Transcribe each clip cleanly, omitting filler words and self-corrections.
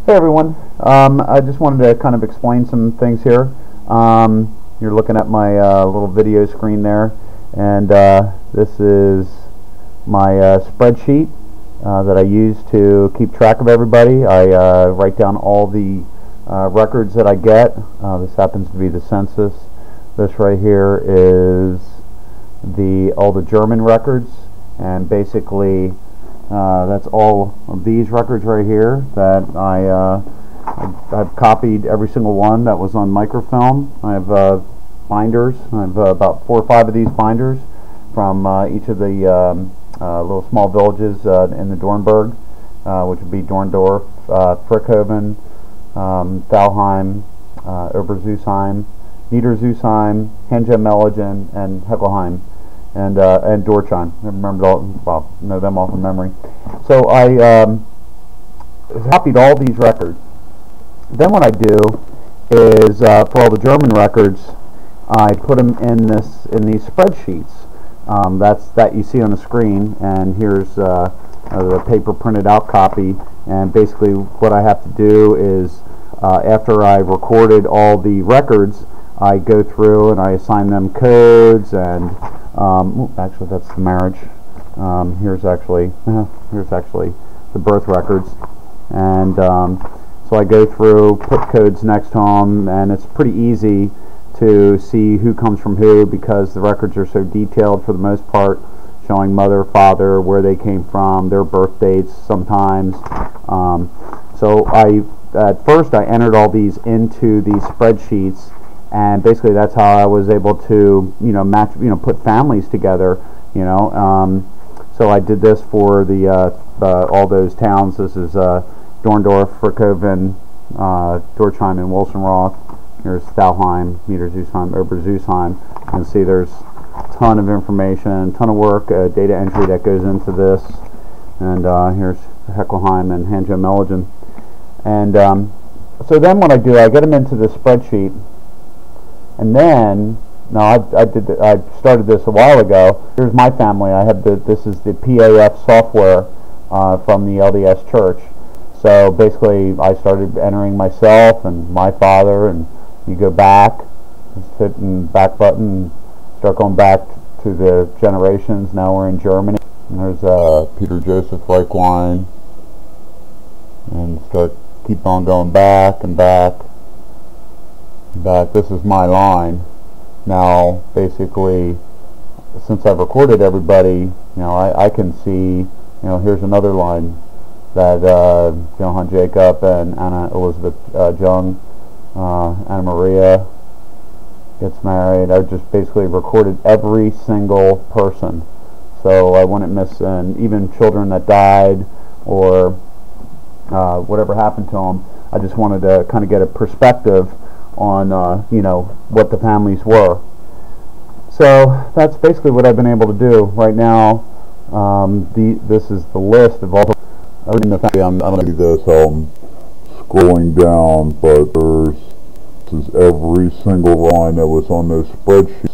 Hey everyone, I just wanted to kind of explain some things here. You're looking at my little video screen there, and this is my spreadsheet that I use to keep track of everybody. I write down all the records that I get. This happens to be the census. This right here is all the German records, and basically that's all of these records right here that I've copied every single one that was on microfilm. I have binders. I have about 4 or 5 of these binders from each of the little small villages in the Dornburg, which would be Dorndorf, Frickhoven, Thalheim, Oberzusheim, Niederzusheim, Hangemeligen, and Heckelheim, and Dorchheim. I remembered all, know them all from memory. So I copied all these records. Then what I do is for all the German records, I put them in these spreadsheets. That you see on the screen, and here's the paper printed out copy. And basically, what I have to do is after I recorded all the records, I go through and I assign them codes, and actually that's the marriage. Here's actually the birth records, and so I go through, put codes next to them, and it's pretty easy to see who comes from who because the records are so detailed for the most part, showing mother, father, where they came from, their birth dates sometimes. So at first I entered all these into these spreadsheets, and basically that's how I was able to match, put families together, so I did this for the all those towns. This is Dorndorf, Frickhoven, Dorchheim, and Wilsonroth. Here's Thalheim, Niederzusheim, Oberzusheim. You can see there's a ton of information, ton of work, data entry that goes into this. And here's Heckelheim and Hangemeligen. And so then what I do, I get them into this spreadsheet, and then I started this a while ago. Here's my family. I have this is the PAF software from the LDS Church. So basically, I started entering myself and my father, and you go back, just hit the back button, and start going back to the generations. Now we're in Germany. And there's Peter Joseph Reichwein, and keep on going back and back and back. This is my line. Now, basically, since I've recorded everybody, I can see, here's another line that Johann Jacob and Anna Elizabeth Jung, Anna Maria gets married. I just basically recorded every single person, so I wouldn't miss, and even children that died or whatever happened to them. I just wanted to kind of get a perspective on what the families were. So that's basically what I've been able to do right now. This is the list of all the I'm going to do this. Scrolling down, but this is every single line that was on those spreadsheets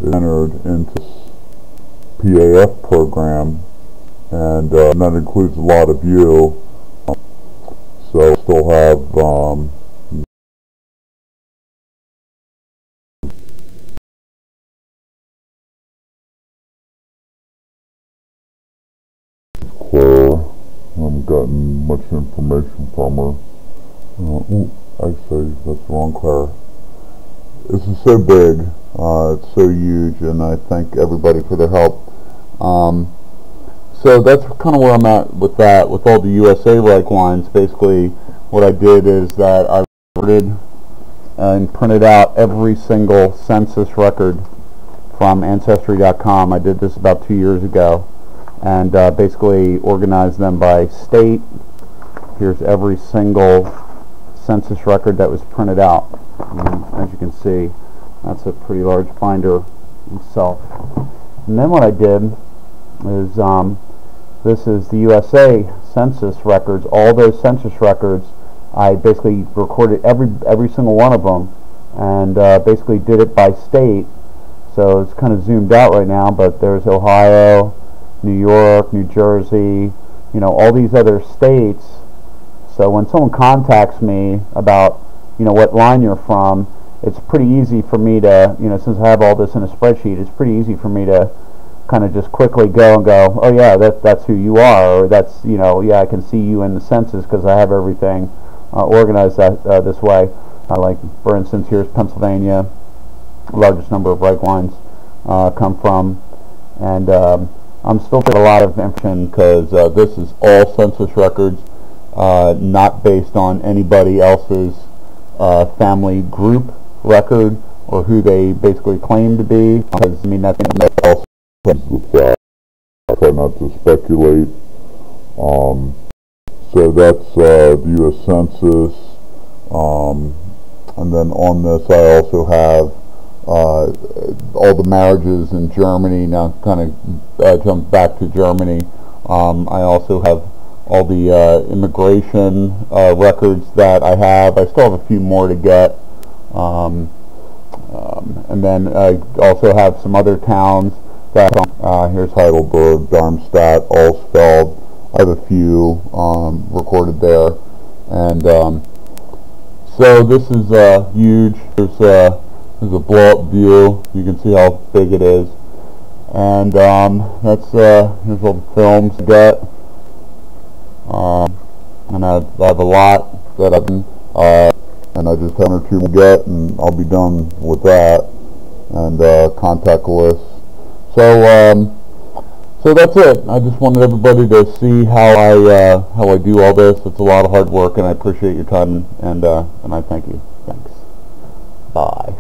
entered into this PAF program, and that includes a lot of you. So I still have Claire. I haven't gotten much information from her. Actually, that's the wrong Claire. This is so big, it's so huge, and I thank everybody for their help. So that's kind of where I'm at with that, with all the USA Reichweins. Basically, what I did is that I recorded and printed out every single census record from Ancestry.com. I did this about 2 years ago, and basically organized them by state. Here's every single census record that was printed out. As you can see, that's a pretty large binder itself. And then what I did is this is the USA census records. All those census records, I basically recorded every single one of them, and basically did it by state. So it's kind of zoomed out right now, but there's Ohio, New York, New Jersey, all these other states So when someone contacts me about, you know, what line you're from, it's pretty easy for me to, you know, since I have all this in a spreadsheet, it's pretty easy for me to kind of just quickly go and go, oh yeah, that's who you are, or that's, you know, yeah, I can see you in the census because I have everything organized this way. Like, for instance, here's Pennsylvania, the largest number of Reichweins come from, and I'm still getting a lot of information because this is all census records, not based on anybody else's family group record or who they basically claim to be, because I mean that's else. I try not to speculate. So that's the U.S. Census, and then on this I also have all the marriages in Germany. Now kind of jump back to Germany. I also have all the immigration records that I have. I still have a few more to get. And then I also have some other towns that here's Heidelberg, Darmstadt, Allsfeld. I have a few recorded there, and so this is huge. There's a blow-up view. You can see how big it is, and that's here's all the films I get, and I have a lot that I've been. And I just have 1 or 2 more to get, and I'll be done with that, and contact list. So that's it. I just wanted everybody to see how I do all this. It's a lot of hard work, and I appreciate your time, and I thank you. Thanks. Bye.